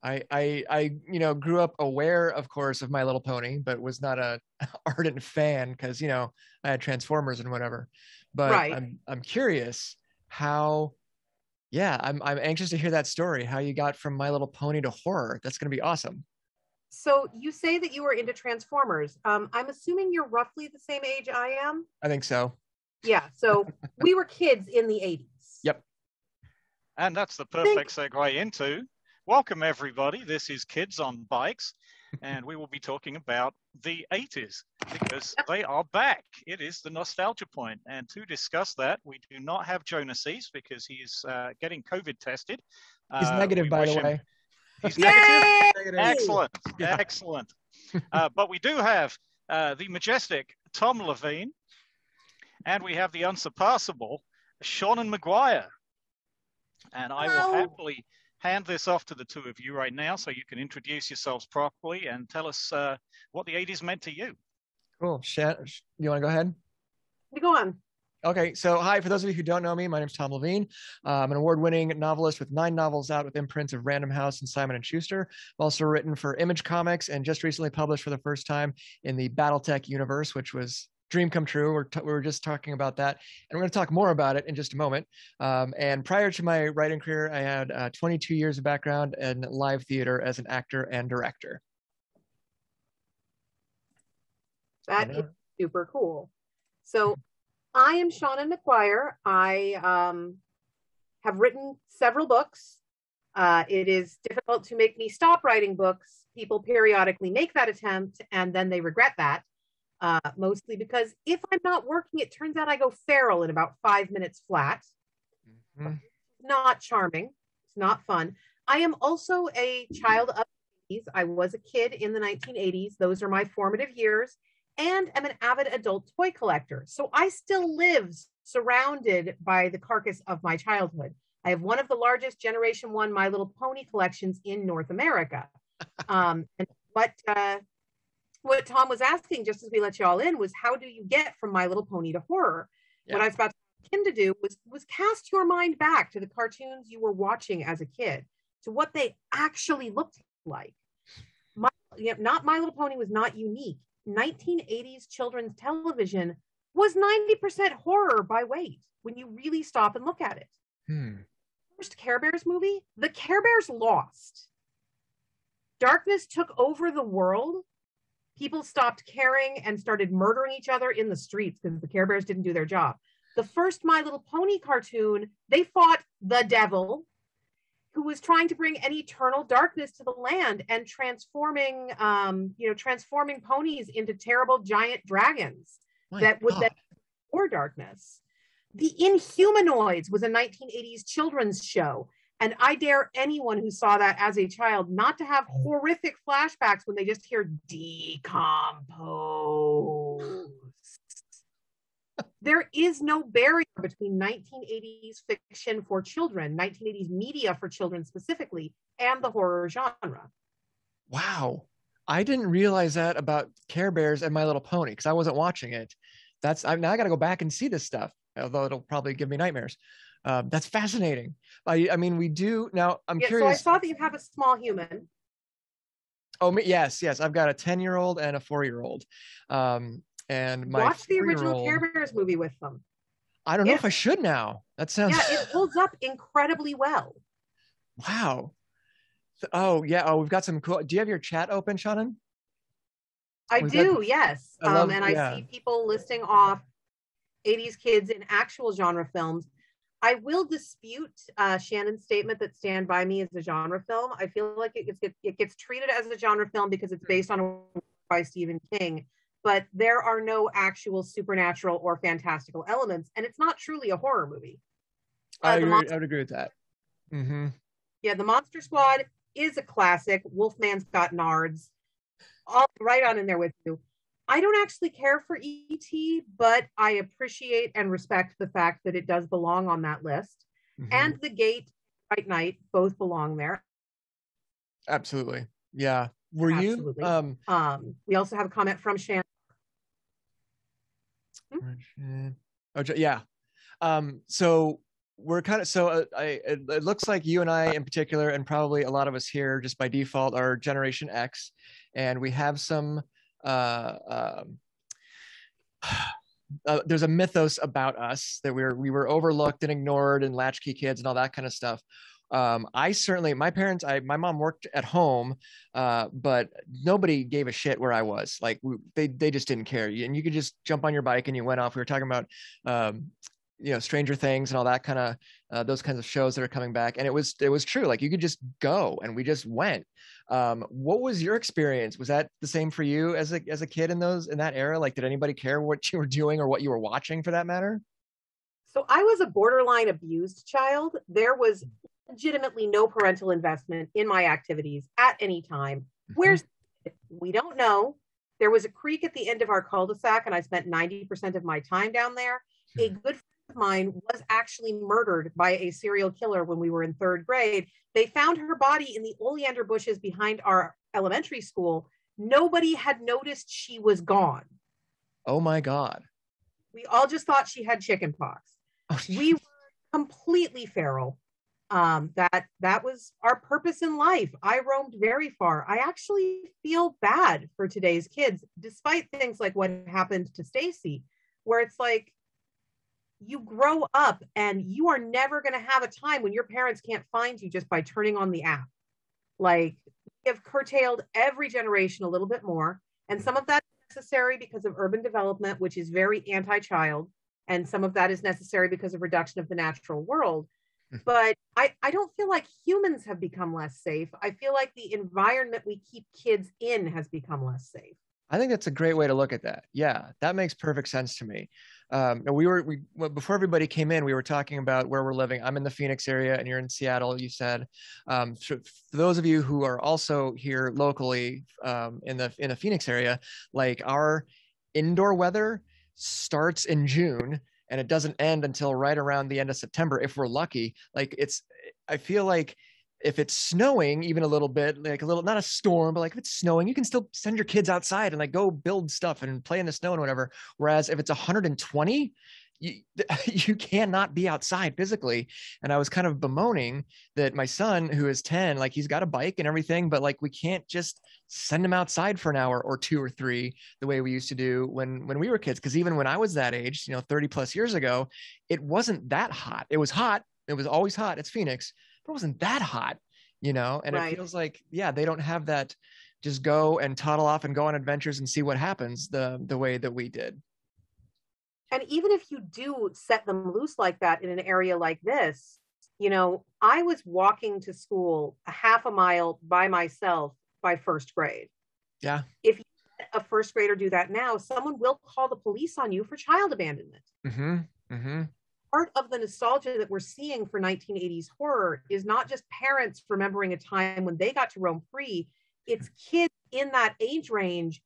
I grew up aware, of course, of My Little Pony, but was not a ardent fan because, I had Transformers and whatever. But Right. I'm curious how, yeah, I'm anxious to hear that story, how you got from My Little Pony to horror. That's going to be awesome. So you say that you were into Transformers. I'm assuming you're roughly the same age I am. I think so. Yeah. So we were kids in the 80s. Yep. And that's the I think perfect segue into welcome, everybody. This is Kids on Bikes, and we will be talking about the 80s because they are back. It is the nostalgia point. And to discuss that, we do not have Jonas East because he is getting COVID tested. He's negative, by the way. He's negative? Negative. Excellent. Yeah. Excellent. But we do have the majestic Tom Leveen, and we have the unsurpassable Seanan McGuire. And I will happily hand this off to the two of you right now so you can introduce yourselves properly and tell us what the 80s meant to you. Cool. You want to go ahead? You go on. Okay, so hi, for those of you who don't know me, my name is Tom Leveen. I'm an award-winning novelist with 9 novels out with imprints of Random House and Simon & Schuster. I've also written for Image Comics and just recently published for the first time in the BattleTech universe, which was dream come true. We were just talking about that, and we're going to talk more about it in just a moment. And prior to my writing career, I had 22 years of background in live theater as an actor and director. That is super cool. So I am Seanan McGuire. I have written several books. It is difficult to make me stop writing books. People periodically make that attempt and then they regret that, mostly because if I'm not working, it turns out I go feral in about 5 minutes flat. Mm-hmm. Not charming. It's not fun. I am also a child of the 80s. I was a kid in the 1980s. Those are my formative years. And I'm an avid adult toy collector. So I still live surrounded by the carcass of my childhood. I have one of the largest Generation 1 My Little Pony collections in North America. And what Tom was asking, just as we let you all in, was how do you get from My Little Pony to horror? Yeah. What I was about to ask him to do was cast your mind back to the cartoons you were watching as a kid, to what they actually looked like. Not My Little Pony was not unique. 1980s children's television was 90% horror by weight when you really stop and look at it. First Care Bears movie, the Care Bears lost. Darkness took over the world. People stopped caring and started murdering each other in the streets because the Care Bears didn't do their job. The first My Little Pony cartoon, they fought the devil, who was trying to bring an eternal darkness to the land and transforming ponies into terrible giant dragons that would then pour darkness. The Inhumanoids was a 1980s children's show. And I dare anyone who saw that as a child not to have horrific flashbacks when they just hear decompose. There is no barrier between 1980s fiction for children, 1980s media for children specifically, and the horror genre. Wow. I didn't realize that about Care Bears and My Little Pony because I wasn't watching it. Now I got to go back and see this stuff, although it'll probably give me nightmares. That's fascinating. I mean, we do now. I'm curious. So I saw that you have a small human. Oh, yes. I've got a 10-year-old and a 4-year-old. And my watch the original Care Bears movie with them. I don't know if I should now. That sounds. Yeah, it holds up incredibly well. Wow. Oh yeah. Oh, we've got some cool. Do you have your chat open, Seanan? I do. Yes. I see people listing off 80s kids in actual genre films. I will dispute Shannon's statement that Stand By Me is a genre film. I feel like it gets treated as a genre film because it's based on a work by Stephen King. But there are no actual supernatural or fantastical elements, and it's not truly a horror movie. I would agree with that. Mm-hmm. Yeah, The Monster Squad is a classic. Wolfman's Got Nards. All right on in there with you. I don't actually care for E.T., but I appreciate and respect the fact that it does belong on that list. Mm-hmm. And The Gate, Fright Night, both belong there. Absolutely. Yeah. Were Absolutely. You? We also have a comment from Shannon. Oh, yeah. So we're kind of it looks like you and I in particular, and probably a lot of us here just by default, are Generation X, and we have some uh, there's a mythos about us that we were overlooked and ignored and latchkey kids and all that kind of stuff. I certainly, my mom worked at home, but nobody gave a shit where I was. Like they just didn't care. And you could just jump on your bike and you went off. We were talking about, Stranger Things and all that kind of, those kinds of shows that are coming back. And it was true. Like you could just go, and we just went. What was your experience? Was that the same for you as a kid in that era? Like, did anybody care what you were doing or what you were watching for that matter? So I was a borderline abused child. There was legitimately no parental investment in my activities at any time. Where's we don't know. There was a creek at the end of our cul-de-sac, and I spent 90% of my time down there. A good friend of mine was actually murdered by a serial killer when we were in 3rd grade. They found her body in the oleander bushes behind our elementary school. Nobody had noticed she was gone. Oh my God. We all just thought she had chicken pox. We were completely feral. That was our purpose in life. I roamed very far. I actually feel bad for today's kids, despite things like what happened to Stacy, where it's like, you grow up and you are never going to have a time when your parents can't find you just by turning on the app. Like, we have curtailed every generation a little bit more. And some of that is necessary because of urban development, which is very anti-child. And some of that is necessary because of reduction of the natural world. But I don't feel like humans have become less safe. I feel like the environment we keep kids in has become less safe. I think that's a great way to look at that. Yeah, that makes perfect sense to me. Before everybody came in, we were talking about where we're living. I'm in the Phoenix area and you're in Seattle, you said. For those of you who are also here locally in the Phoenix area, like our indoor weather starts in June and it doesn't end until right around the end of September if we're lucky. Like I feel like if it's snowing even a little bit, like a little, not a storm, but like if it's snowing, you can still send your kids outside and like go build stuff and play in the snow and whatever. Whereas if it's 120, you cannot be outside physically. And I was kind of bemoaning that my son, who is 10, like he's got a bike and everything, but like we can't just send him outside for an hour or 2 or 3 the way we used to do when we were kids. Because even when I was that age, 30 plus years ago, it wasn't that hot. It was hot. It was always hot. It's Phoenix, but it wasn't that hot, and right. It feels like, they don't have that just go and toddle off and go on adventures and see what happens the way that we did. And even if you do set them loose like that in an area like this, I was walking to school a half a mile by myself by 1st grade. Yeah. If you let a 1st grader do that now, someone will call the police on you for child abandonment. Mm-hmm. Mm-hmm. Part of the nostalgia that we're seeing for 1980s horror is not just parents remembering a time when they got to roam free. It's kids in that age range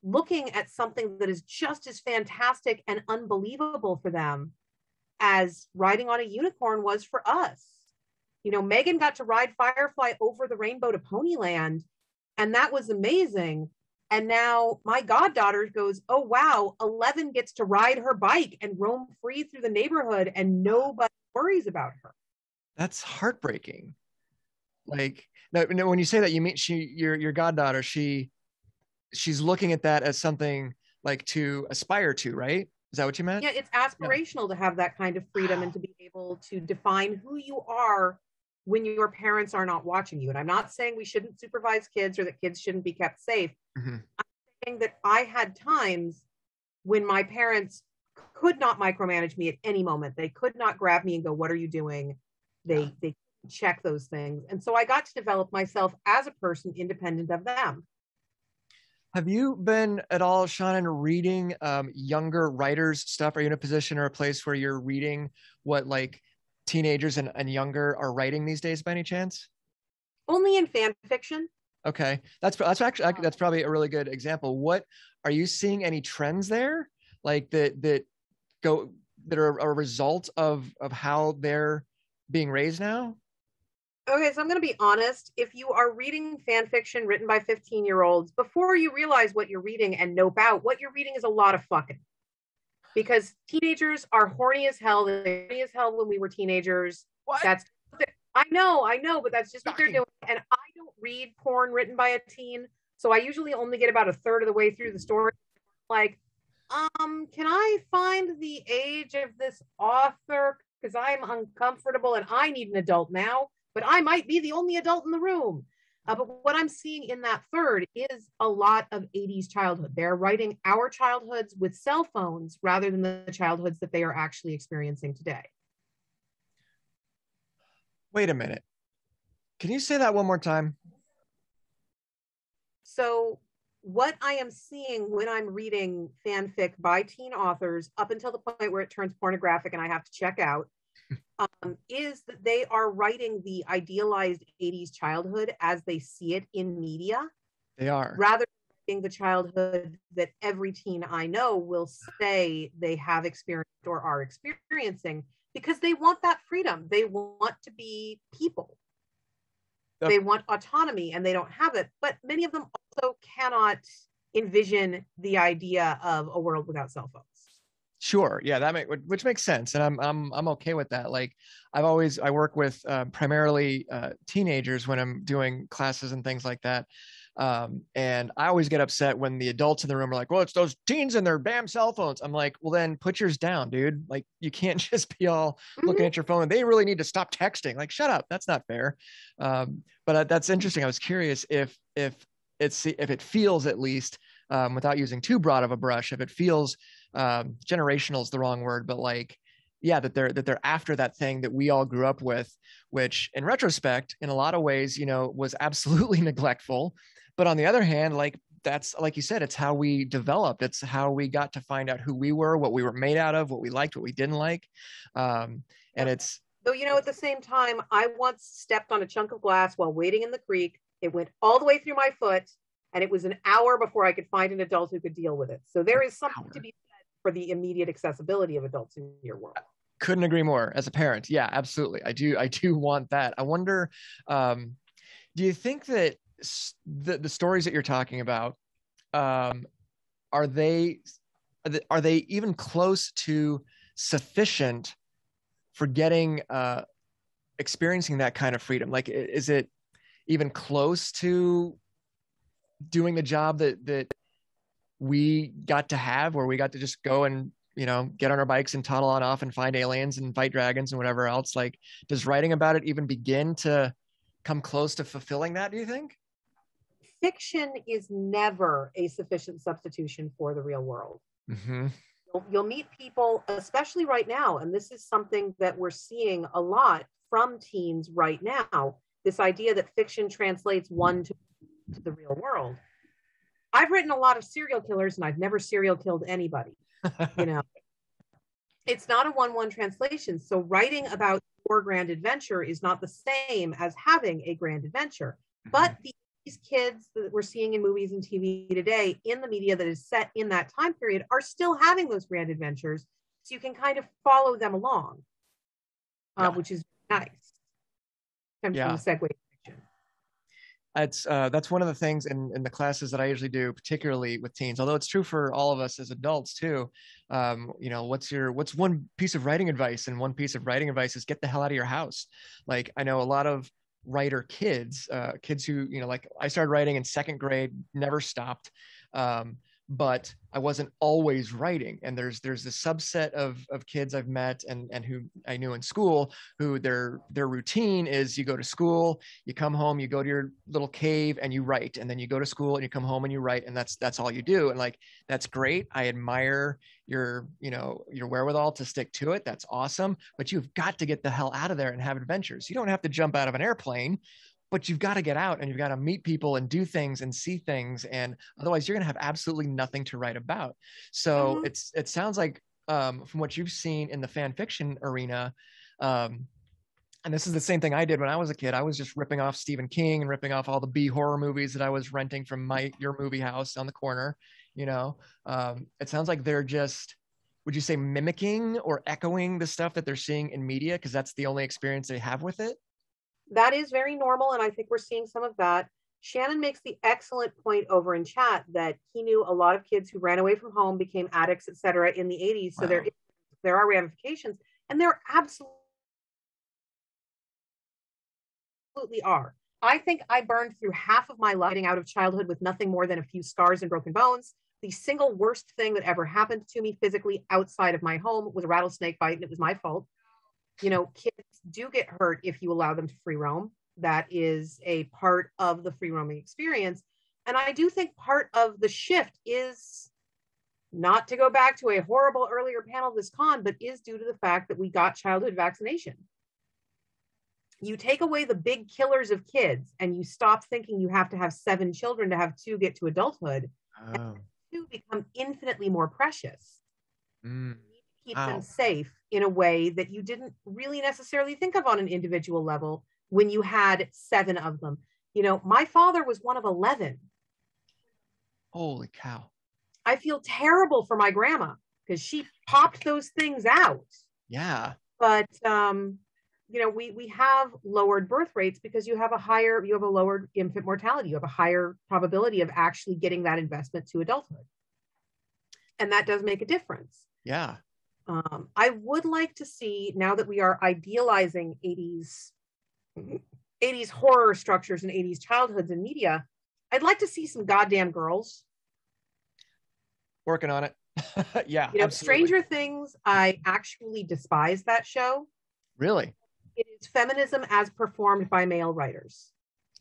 looking at something that is just as fantastic and unbelievable for them as riding on a unicorn was for us. Megan got to ride Firefly over the rainbow to Ponyland, and that was amazing. And now my goddaughter goes, oh, wow, 11 gets to ride her bike and roam free through the neighborhood and nobody worries about her. That's heartbreaking. Like, no, when you say that, you mean your goddaughter, she's looking at that as something like to aspire to, right? Is that what you meant? Yeah, it's aspirational to have that kind of freedom and to be able to define who you are when your parents are not watching you. And I'm not saying we shouldn't supervise kids or that kids shouldn't be kept safe. Mm-hmm. I'm saying that I had times when my parents could not micromanage me at any moment. They could not grab me and go, what are you doing? They check those things. And so I got to develop myself as a person independent of them. Have you been at all, Seanan, reading younger writers' stuff? Are you in a position or a place where you're reading what like teenagers and younger are writing these days by any chance? Only in fan fiction. Okay. That's probably a really good example. What are you seeing any trends there? Like that are a result of how they're being raised now? Okay, so I'm going to be honest. If you are reading fan fiction written by 15-year-olds, before you realize what you're reading and nope out, what you're reading is a lot of fucking. because teenagers are horny as hell. They're horny as hell when we were teenagers. What? I know, but that's just what they're doing. And I don't read porn written by a teen, so I usually only get about a third of the way through the story. Like, can I find the age of this author? Because I'm uncomfortable and I need an adult now, but I might be the only adult in the room. But what I'm seeing in that third is a lot of 80s childhood. They're writing our childhoods with cell phones rather than the childhoods that they are actually experiencing today. Wait a minute. Can you say that one more time? So what I am seeing when I'm reading fanfic by teen authors up until the point where it turns pornographic and I have to check out, is that they are writing the idealized 80s childhood as they see it in media. They are. Rather than writing the childhood that every teen I know will say they have experienced or are experiencing, because they want that freedom. They want to be people. They want autonomy and they don't have it. But many of them also cannot envision the idea of a world without cell phones. Sure. Yeah, which makes sense. And I'm okay with that. Like I work with primarily teenagers when I'm doing classes and things like that. And I always get upset when the adults in the room are like, well, it's those teens and their damn cell phones. I'm like, well, then put yours down, dude. Like you can't just be all looking at your phone. They really need to stop texting. Like, shut up. That's not fair. But that's interesting. I was curious if it feels, at least without using too broad of a brush, if it feels generational is the wrong word, but like, yeah, that they're after that thing that we all grew up with, which in retrospect, in a lot of ways, was absolutely neglectful. But on the other hand, like that's, like you said, it's how we developed. It's how we got to find out who we were, what we were made out of, what we liked, what we didn't like. And it's, though, at the same time, I once stepped on a chunk of glass while wading in the creek. It went all the way through my foot, and it was an hour before I could find an adult who could deal with it. So there is something to be said for the immediate accessibility of adults in your world. Couldn't agree more as a parent. Yeah, absolutely. I do want that. I wonder, do you think that the stories that you're talking about, are they even close to sufficient for getting, experiencing that kind of freedom? Like, is it even close to doing the job that we got to have, where we got to just go and get on our bikes and toddle on off and find aliens and fight dragons and whatever else? Like, does writing about it even begin to come close to fulfilling that, do you think? Fiction is never a sufficient substitution for the real world. Mm-hmm. You'll meet people, especially right now, and this is something that we're seeing a lot from teens right now, this idea that fiction translates one to the real world. I've written a lot of serial killers and I've never serial killed anybody. It's not a 1-1 translation. So writing about your grand adventure is not the same as having a grand adventure. But these kids that we're seeing in movies and TV today, in the media that is set in that time period, are still having those grand adventures. So you can kind of follow them along, which is nice. I'm trying to segue. That's one of the things in the classes that I usually do, particularly with teens, although it's true for all of us as adults too. What's one piece of writing advice? And one piece of writing advice is get the hell out of your house. Like, I know a lot of writer kids who, like I started writing in second grade, never stopped. But I wasn't always writing. And there's this subset of kids I've met and who I knew in school, who their routine is you go to school, you come home, you go to your little cave and you write, and then you go to school and you come home and you write, and that's all you do. And like, that's great. I admire your wherewithal to stick to it. That's awesome. But you've got to get the hell out of there and have adventures. You don't have to jump out of an airplane, but you've got to get out and you've got to meet people and do things and see things. And otherwise you're going to have absolutely nothing to write about. So it sounds like, from what you've seen in the fan fiction arena, and this is the same thing I did when I was a kid. I was just ripping off Stephen King and ripping off all the B horror movies that I was renting from your movie house on the corner. It sounds like they're just, would you say, mimicking or echoing the stuff that they're seeing in media, because that's the only experience they have with it? That is very normal, and I think we're seeing some of that. Shannon makes the excellent point over in chat that he knew a lot of kids who ran away from home, became addicts, etc. in the 80s. So Wow. there are ramifications, and there absolutely are. I think I burned through half of my life out of childhood with nothing more than a few scars and broken bones. The single worst thing that ever happened to me physically outside of my home was a rattlesnake bite, and it was my fault. You know, kids do get hurt if you allow them to free roam. That is a part of the free roaming experience. And I do think part of the shift is, not to go back to a horrible earlier panel of this con, but is due to the fact that we got childhood vaccination. You take away the big killers of kids and you stop thinking you have to have 7 children to have 2 get to adulthood. Oh. And 2 become infinitely more precious. Mm. Keep them safe in a way that you didn't really necessarily think of on an individual level when you had 7 of them. You know, my father was one of 11. Holy cow. I feel terrible for my grandma because she popped those things out. Yeah. But, you know, we have lowered birth rates because you have a lowered infant mortality. You have a higher probability of actually getting that investment to adulthood. And that does make a difference. Yeah. I would like to see, now that we are idealizing 80s horror structures and 80s childhoods in media, I'd like to see some goddamn girls. Working on it. Yeah. You know, absolutely. Stranger Things, I actually despise that show. Really? It is feminism as performed by male writers.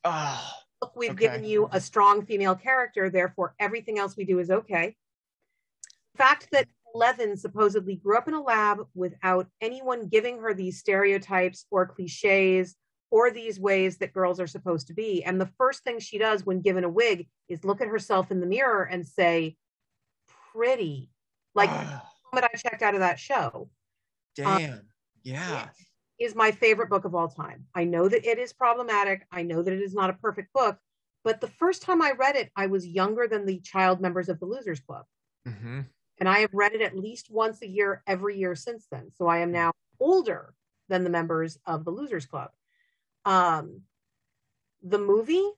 Oh, Look, we've given you a strong female character, therefore everything else we do is okay. The fact that Leveen supposedly grew up in a lab without anyone giving her these stereotypes or cliches or these ways that girls are supposed to be. And the first thing she does when given a wig is look at herself in the mirror and say, pretty. Like the moment I checked out of that show. Damn. Yeah. It is my favorite book of all time. I know that it is problematic. I know that it is not a perfect book. But the first time I read it, I was younger than the child members of the Losers Club. Mm-hmm. And I have read it at least once a year, every year since then. So I am now older than the members of the Losers Club. The movie,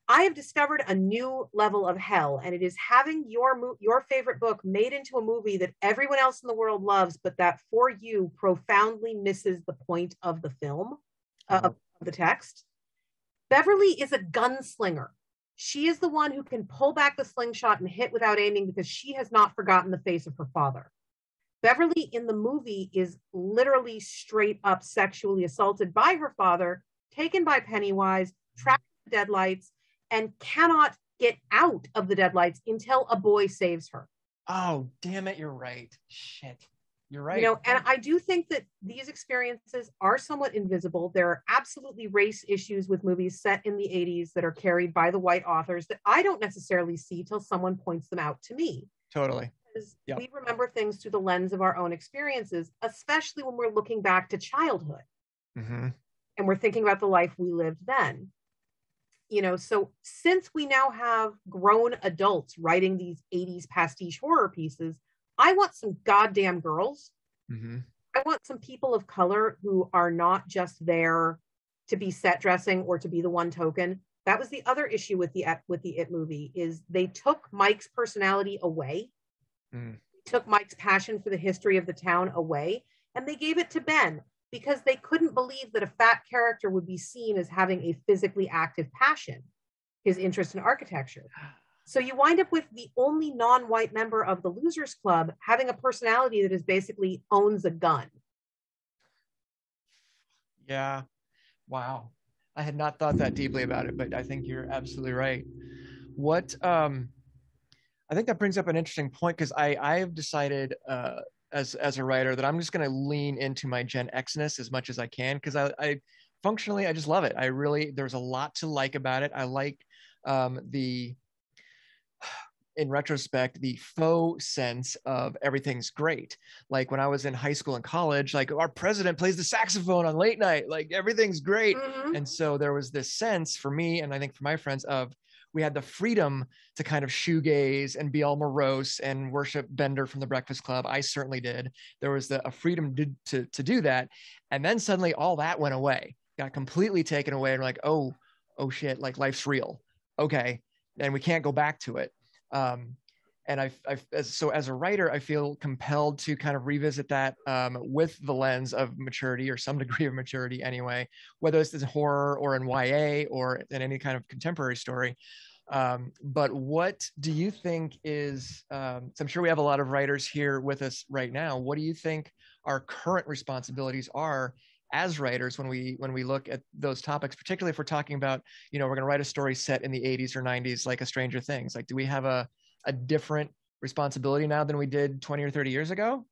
I have discovered a new level of hell, and it is having your favorite book made into a movie that everyone else in the world loves, but that for you profoundly misses the point of the film, of the text. Beverly is a gunslinger. She is the one who can pull back the slingshot and hit without aiming because she has not forgotten the face of her father. Beverly in the movie is literally straight up sexually assaulted by her father, taken by Pennywise, trapped in the deadlights, and cannot get out of the deadlights until a boy saves her. Oh, damn it. You're right. Shit. You're right. You know, and I do think that these experiences are somewhat invisible. There are absolutely race issues with movies set in the 80s that are carried by the white authors that I don't necessarily see till someone points them out to me. Totally. Yep. We remember things through the lens of our own experiences, especially when we're looking back to childhood. Mm-hmm. And we're thinking about the life we lived then. You know, so since we now have grown adults writing these 80s pastiche horror pieces, I want some goddamn girls. Mm-hmm. I want some people of color who are not just there to be set dressing or to be the one token. That was the other issue with the It movie, is they took Mike's personality away. Took Mike's passion for the history of the town away, and they gave it to Ben because they couldn't believe that a fat character would be seen as having a physically active passion, his interest in architecture. So you wind up with the only non-white member of the Losers Club having a personality that is basically owns a gun. Yeah. Wow. I had not thought that deeply about it, but I think you're absolutely right. I think that brings up an interesting point, because I have decided as a writer that I'm just going to lean into my Gen X-ness as much as I can, because I functionally, I just love it. There's a lot to like about it. I like in retrospect, the faux sense of everything's great. Like when I was in high school and college, like our president plays the saxophone on late night, like everything's great. Mm-hmm. And so there was this sense for me, and I think for my friends, of we had the freedom to kind of shoegaze and be all morose and worship Bender from the Breakfast Club. I certainly did. There was a freedom to do that. And then suddenly all that went away, got completely taken away. And we're like, oh, oh shit, like life's real. Okay. And we can't go back to it. And so as a writer, I feel compelled to kind of revisit that with the lens of maturity, or some degree of maturity anyway, whether it's in horror or in YA or in any kind of contemporary story. But what do you think is, so I'm sure we have a lot of writers here with us right now. What do you think our current responsibilities are as writers when we look at those topics, particularly if we're talking about, we're going to write a story set in the 80s or 90s, like a Stranger Things? Like, do we have a different responsibility now than we did 20 or 30 years ago?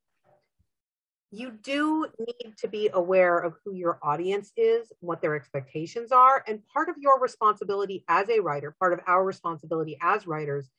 You do need to be aware of who your audience is, what their expectations are. And part of your responsibility as a writer, part of our responsibility as writers,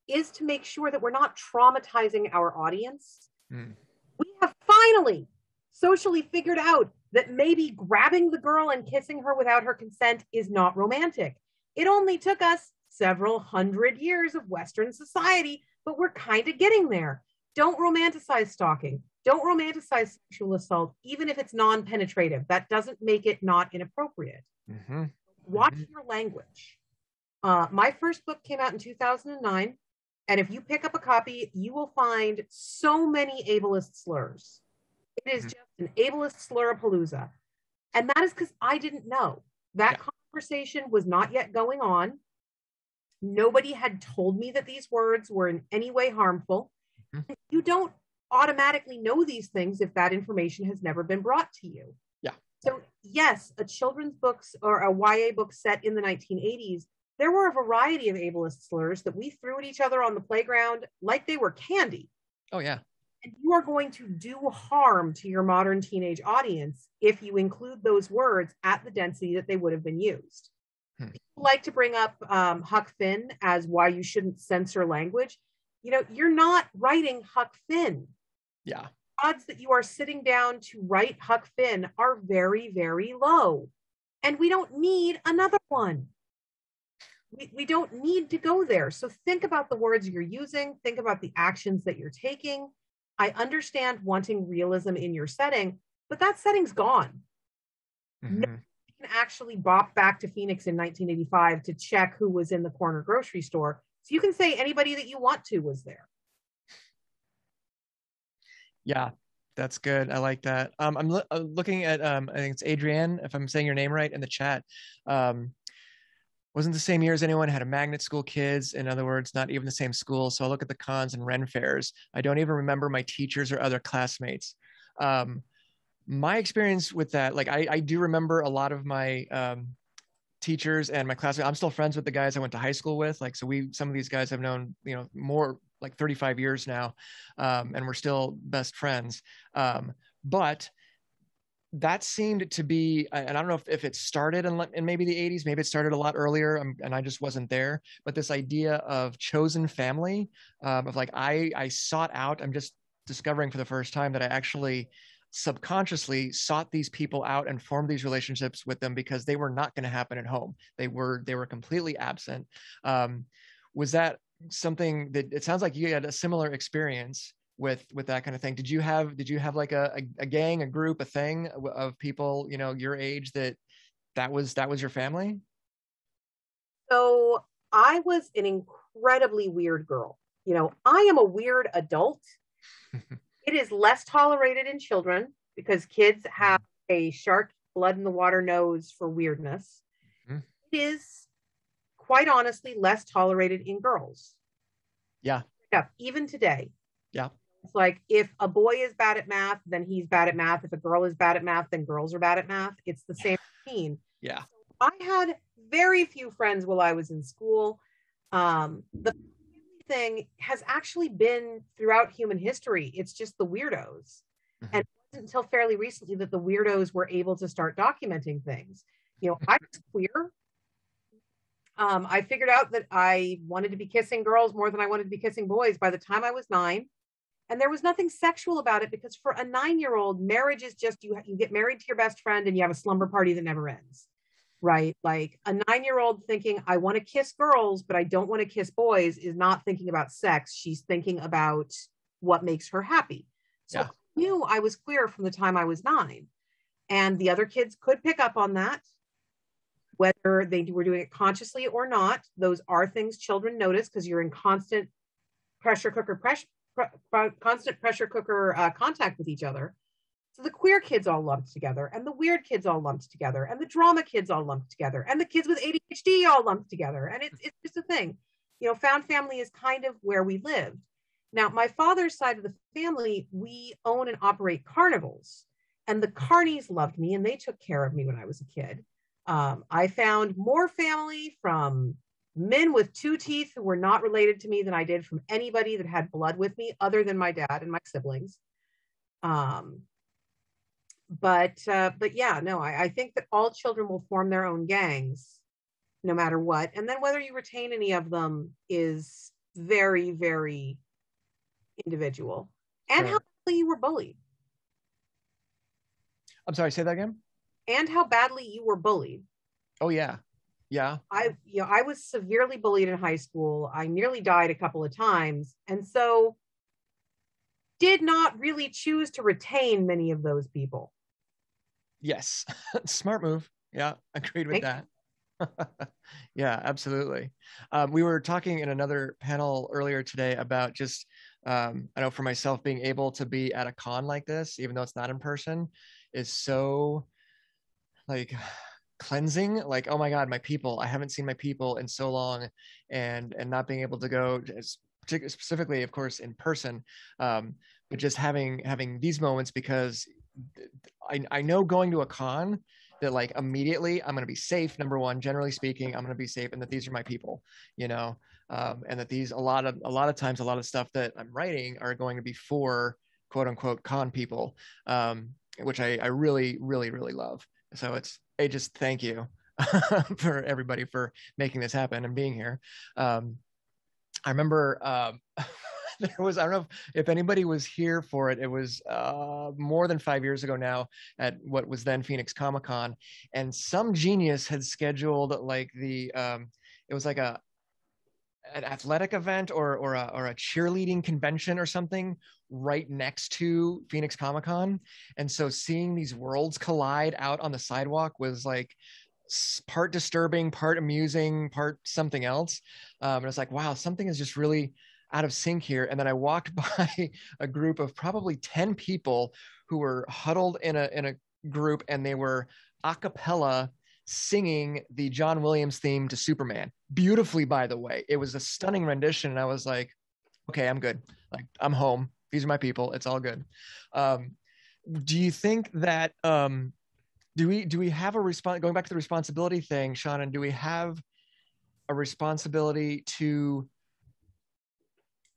is to make sure that we're not traumatizing our audience. We have finally socially figured out that maybe grabbing the girl and kissing her without her consent is not romantic. It only took us several hundred years of Western society, but we're kind of getting there. Don't romanticize stalking. Don't romanticize sexual assault, even if it's non-penetrative. That doesn't make it not inappropriate. Watch your language. My first book came out in 2009, and if you pick up a copy, you will find so many ableist slurs. It is just an ableist slurapalooza. And that is because I didn't know. That conversation was not yet going on. Nobody had told me that these words were in any way harmful. You don't automatically know these things if that information has never been brought to you. So yes, a children's books or a YA book set in the 1980s, there were a variety of ableist slurs that we threw at each other on the playground like they were candy. Oh yeah. And you are going to do harm to your modern teenage audience if you include those words at the density that they would have been used. People like to bring up Huck Finn as why you shouldn't censor language. You're not writing Huck Finn. Yeah. Odds that you are sitting down to write Huck Finn are very, very low. And we don't need another one. We don't need to go there. So think about the words you're using. Think about the actions that you're taking. I understand wanting realism in your setting, but that setting's gone. No one can actually bop back to Phoenix in 1985 to check who was in the corner grocery store. So you can say anybody that you want to was there. Yeah, that's good. I like that. I'm looking at, I think it's Adrienne, if I'm saying your name right, in the chat. Wasn't the same year as anyone, had a magnet school kids. In other words, not even the same school. So I look at the cons and Ren fairs. I don't even remember my teachers or other classmates. My experience with that, like I do remember a lot of my teachers and my classmates. I'm still friends with the guys I went to high school with. Like, so some of these guys I've known, more like 35 years now. And we're still best friends. But that seemed to be, and I don't know if it started in maybe the 80s, maybe it started a lot earlier, and I just wasn't there, but this idea of chosen family, of like, I sought out, I'm just discovering for the first time that I actually subconsciously sought these people out and formed these relationships with them because they were not going to happen at home. They were completely absent. Was that something that, it sounds like you had a similar experience with that kind of thing? Did you have like a gang, a group, a thing of people, your age that was your family? So I was an incredibly weird girl. I am a weird adult. It is less tolerated in children because kids have a shark blood in the water nose for weirdness. It is quite honestly less tolerated in girls. Yeah, even today. Yeah. It's like, if a boy is bad at math, then he's bad at math. If a girl is bad at math, then girls are bad at math. It's the same routine. Yeah. So I had very few friends while I was in school. The thing has actually been throughout human history. It's just the weirdos. And it wasn't until fairly recently that the weirdos were able to start documenting things. I was queer. I figured out that I wanted to be kissing girls more than I wanted to be kissing boys by the time I was 9. And there was nothing sexual about it, because for a 9-year-old, marriage is just, you get married to your best friend and you have a slumber party that never ends, right? Like, a 9-year-old thinking, I want to kiss girls, but I don't want to kiss boys, is not thinking about sex. She's thinking about what makes her happy. So I knew I was queer from the time I was 9. And the other kids could pick up on that. whether they were doing it consciously or not. Those are things children notice because you're in constant pressure cooker contact with each other. So the queer kids all lumped together, and the weird kids all lumped together, and the drama kids all lumped together, and the kids with ADHD all lumped together. And it's just a thing. You know, found family is kind of where we lived. Now, my father's side of the family, we own and operate carnivals, and the carnies loved me, and they took care of me when I was a kid. I found more family from men with 2 teeth who were not related to me than I did from anybody that had blood with me other than my dad and my siblings. But yeah, no, I think that all children will form their own gangs no matter what. And then whether you retain any of them is very, very individual. And how badly you were bullied. I'm sorry, say that again? And how badly you were bullied. Oh, yeah. Yeah. I was severely bullied in high school. I nearly died a couple of times. And so did not really choose to retain many of those people. Yes. Smart move. Yeah. Agreed with that. Yeah, absolutely. We were talking in another panel earlier today about just, I know for myself, being able to be at a con like this, even though it's not in person, is so like cleansing. Like, oh my God, my people, I haven't seen my people in so long, and not being able to go specifically, of course, in person, but just having these moments, because I know going to a con that like immediately I'm going to be safe. Number one, generally speaking, I'm going to be safe, and that these are my people, you know, and that these, a lot of times, a lot of stuff that I'm writing are going to be for quote unquote con people, which I really, really, really love. So I just thank you for everybody for making this happen and being here. I remember there was, I don't know if anybody was here for it. It was more than 5 years ago now at what was then Phoenix CoKoCon, and some genius had scheduled like it was like an athletic event or a cheerleading convention or something right next to Phoenix CoKoCon. And so seeing these worlds collide out on the sidewalk was like part disturbing, part amusing, part something else. And it's like, wow, something is just really out of sync here. And then I walked by a group of probably 10 people who were huddled in a group, and they were a cappella singing the John Williams theme to Superman. Beautifully, by the way. It was a stunning rendition. And I was like, okay, I'm good. Like, I'm home. These are my people. It's all good. Do you think that, do we have a response, going back to the responsibility thing, Seanan, do we have a responsibility to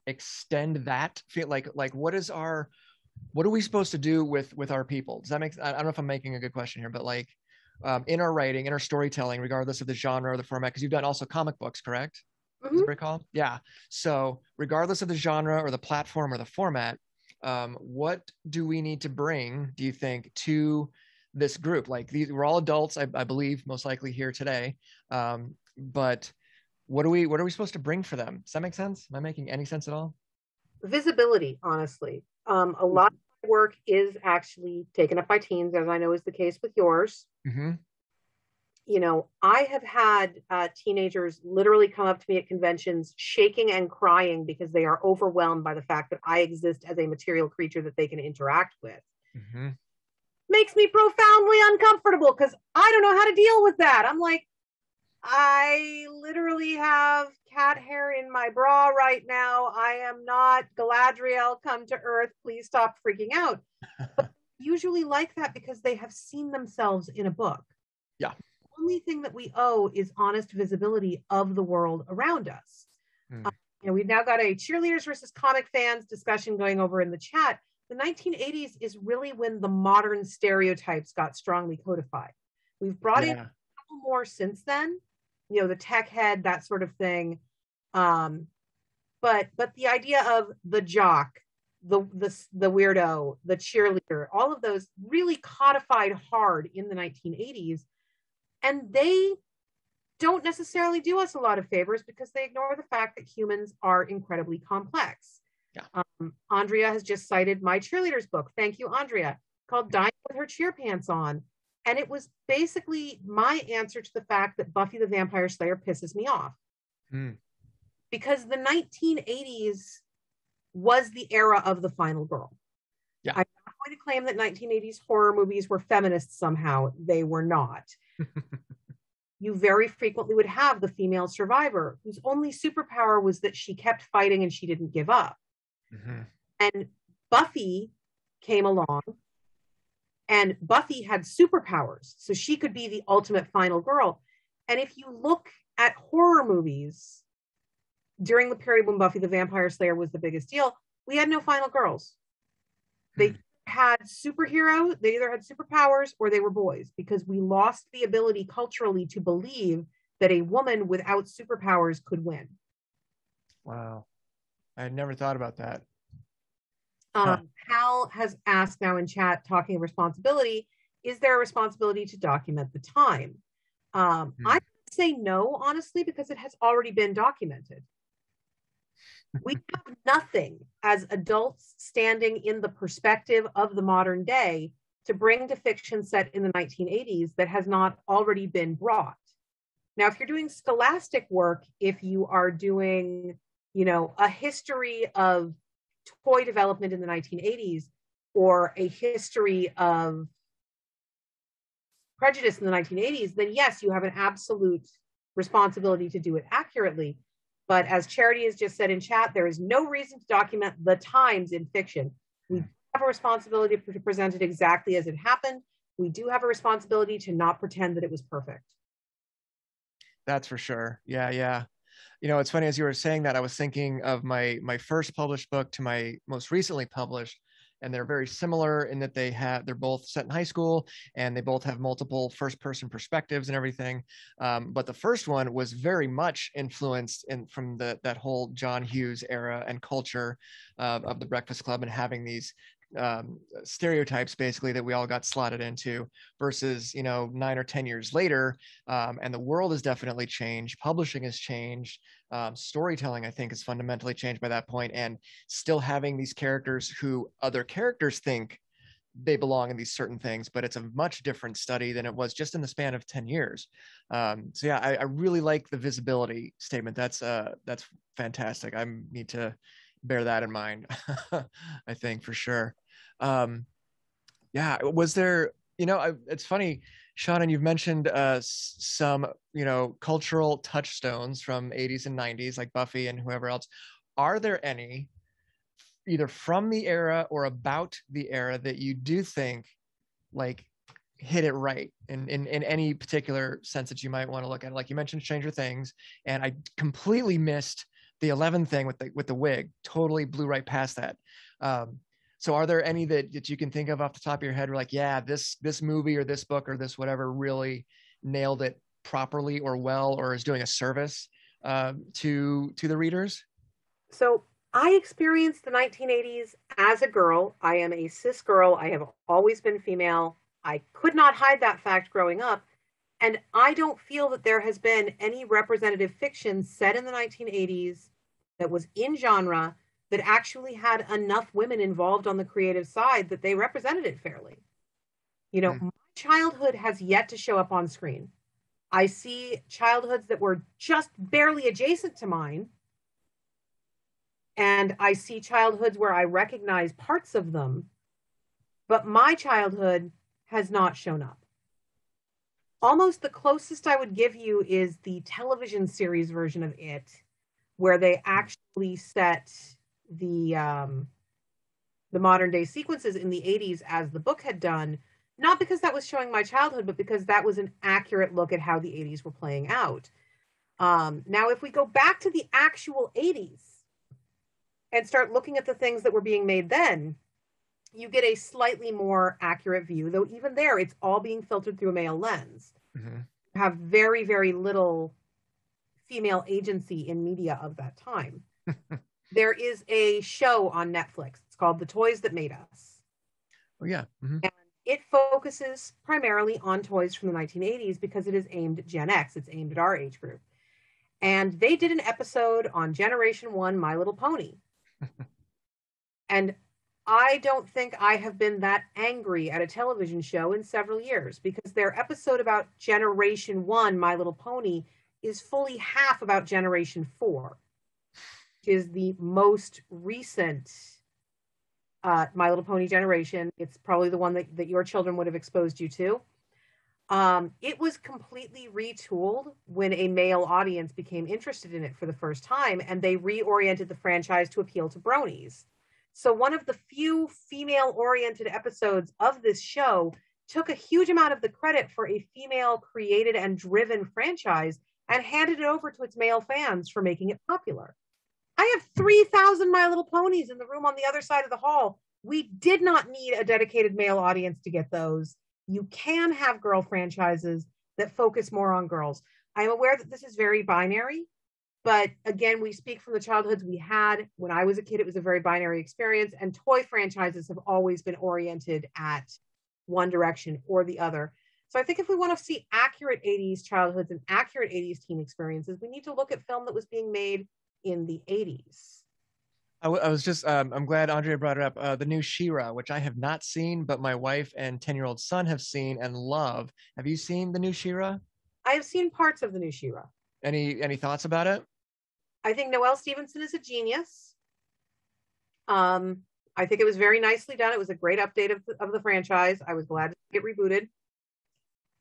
extend that feel like what are we supposed to do with our people? Does that make, I don't know if I'm making a good question here, but like in our writing, in our storytelling, regardless of the genre or the format, because you've done also comic books, correct? Mm-hmm. Does it recall? Yeah. So regardless of the genre or the platform or the format, what do we need to bring, do you think, to this group? Like, we're all adults, I believe, most likely here today, but what are we supposed to bring for them? Does that make sense? Am I making any sense at all? Visibility, honestly. A lot of my work is actually taken up by teens, as I know is the case with yours. Mm-hmm. You know, I have had teenagers literally come up to me at conventions shaking and crying because they are overwhelmed by the fact that I exist as a material creature that they can interact with. Mm-hmm. Makes me profoundly uncomfortable because I don't know how to deal with that. I'm like, I literally have cat hair in my bra right now. I am not Galadriel come to Earth. Please stop freaking out. But usually like that because they have seen themselves in a book. Yeah. The only thing that we owe is honest visibility of the world around us. You know, we've now got a cheerleaders versus comic fans discussion going over in the chat. The 1980s is really when the modern stereotypes got strongly codified. We've brought in a couple more since then. You know, the tech head, that sort of thing. But the idea of the jock, the weirdo, the cheerleader, all of those really codified hard in the 1980s. And they don't necessarily do us a lot of favors because they ignore the fact that humans are incredibly complex. Yeah. Andrea has just cited my cheerleaders book. Thank you, Andrea, called Dying with Her Cheer Pants On. And it was basically my answer to the fact that Buffy the Vampire Slayer pisses me off. Because the 1980s was the era of the final girl. Yeah. I'm not going to claim that 1980s horror movies were feminist somehow. They were not. You very frequently would have the female survivor whose only superpower was that she kept fighting and she didn't give up. And Buffy came along, and Buffy had superpowers, so she could be the ultimate final girl. And if you look at horror movies during the period when Buffy the Vampire Slayer was the biggest deal, we had no final girls. They had superheroes, they either had superpowers or they were boys, because we lost the ability culturally to believe that a woman without superpowers could win. Wow. I had never thought about that. Hal has asked now in chat, talking of responsibility, is there a responsibility to document the time? I would say no, honestly, because it has already been documented. We have nothing as adults standing in the perspective of the modern day to bring to fiction set in the 1980s that has not already been brought. Now, if you're doing scholastic work, if you are doing, a history of toy development in the 1980s, or a history of prejudice in the 1980s, then yes, you have an absolute responsibility to do it accurately. But as Charity has just said in chat, there is no reason to document the times in fiction. We have a responsibility to present it exactly as it happened. We do have a responsibility to not pretend that it was perfect. That's for sure. Yeah. It's funny, as you were saying that, I was thinking of my first published book to my most recently published, and they're very similar in that they're both set in high school, and they both have multiple first-person perspectives and everything. But the first one was very much influenced from that whole John Hughes era and culture of the Breakfast Club, and having these stereotypes basically that we all got slotted into, versus 9 or 10 years later, and the world has definitely changed, publishing has changed, storytelling I think is fundamentally changed by that point, and still having these characters who other characters think they belong in these certain things, but it's a much different study than it was just in the span of 10 years. So yeah, I really like the visibility statement. That's fantastic. I need to bear that in mind. I think for sure. Yeah, was there, it's funny, Shannon, you've mentioned some, cultural touchstones from 80s and 90s, like Buffy and whoever else. Are there any, either from the era or about the era, that you do think like hit it right in any particular sense that you might want to look at? Like you mentioned Stranger Things, and I completely missed the 11 thing with the wig, totally blew right past that. So are there any that you can think of off the top of your head, where like, yeah, this movie or this book or this whatever really nailed it properly or well, or is doing a service to the readers? So I experienced the 1980s as a girl. I am a cis girl. I have always been female. I could not hide that fact growing up. And I don't feel that there has been any representative fiction set in the 1980s that was in genre that actually had enough women involved on the creative side that they represented it fairly. My childhood has yet to show up on screen. I see childhoods that were just barely adjacent to mine, and I see childhoods where I recognize parts of them, but my childhood has not shown up. Almost the closest I would give you is the television series version of it, where they actually set the modern day sequences in the 80s as the book had done, not because that was showing my childhood, but because that was an accurate look at how the 80s were playing out. Now, if we go back to the actual 80s and start looking at the things that were being made then, you get a slightly more accurate view, though even there, it's all being filtered through a male lens. Mm-hmm. You have very, very little female agency in media of that time. There is a show on Netflix. It's called The Toys That Made Us. Oh, yeah. Mm-hmm. And it focuses primarily on toys from the 1980s because it is aimed at Gen X. It's aimed at our age group. And they did an episode on Generation 1 My Little Pony. And I don't think I have been that angry at a television show in several years, because their episode about Generation 1, My Little Pony, is fully half about Generation 4, which is the most recent My Little Pony generation. It's probably the one that your children would have exposed you to. It was completely retooled when a male audience became interested in it for the first time, and they reoriented the franchise to appeal to bronies. So one of the few female-oriented episodes of this show took a huge amount of the credit for a female-created and driven franchise and handed it over to its male fans for making it popular. I have 3,000 My Little Ponies in the room on the other side of the hall. We did not need a dedicated male audience to get those. You can have girl franchises that focus more on girls. I'm aware that this is very binary, but again, we speak from the childhoods we had. When I was a kid, it was a very binary experience, and toy franchises have always been oriented at one direction or the other. So I think if we want to see accurate 80s childhoods and accurate 80s teen experiences, we need to look at film that was being made in the 80s. I was just, I'm glad Andrea brought it up. The new She-Ra, which I have not seen, but my wife and 10-year-old son have seen and love. Have you seen the new She-Ra? I have seen parts of the new She-Ra. Any thoughts about it? I think Noelle Stevenson is a genius. I think it was very nicely done. It was a great update of the franchise. I was glad to get rebooted.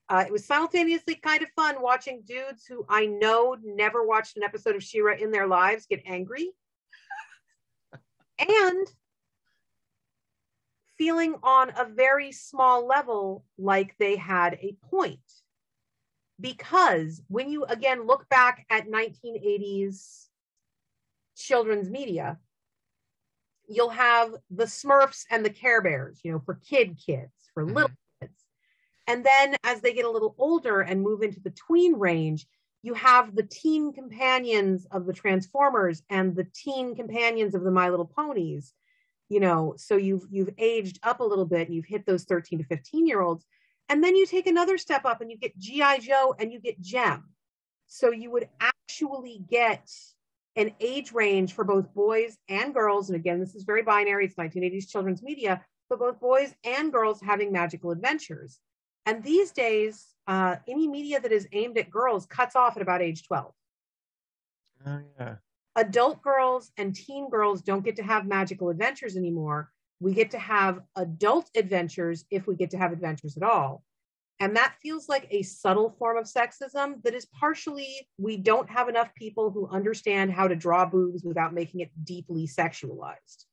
It was simultaneously kind of fun watching dudes who I know never watched an episode of She-Ra in their lives get angry. And feeling on a very small level like they had a point. Because when you, again, look back at 1980s children's media, you'll have the Smurfs and the Care Bears, for kids, for little kids. And then as they get a little older and move into the tween range, you have the teen companions of the Transformers and the teen companions of the My Little Ponies, so you've aged up a little bit and you've hit those 13 to 15-year-olds. And then you take another step up and you get G.I. Joe and you get Gem. So you would actually get an age range for both boys and girls. And again, this is very binary. It's 1980s children's media, but both boys and girls having magical adventures. And these days, any media that is aimed at girls cuts off at about age 12. Oh, yeah. Adult girls and teen girls don't get to have magical adventures anymore. We get to have adult adventures if we get to have adventures at all. And that feels like a subtle form of sexism that is partially, we don't have enough people who understand how to draw boobs without making it deeply sexualized.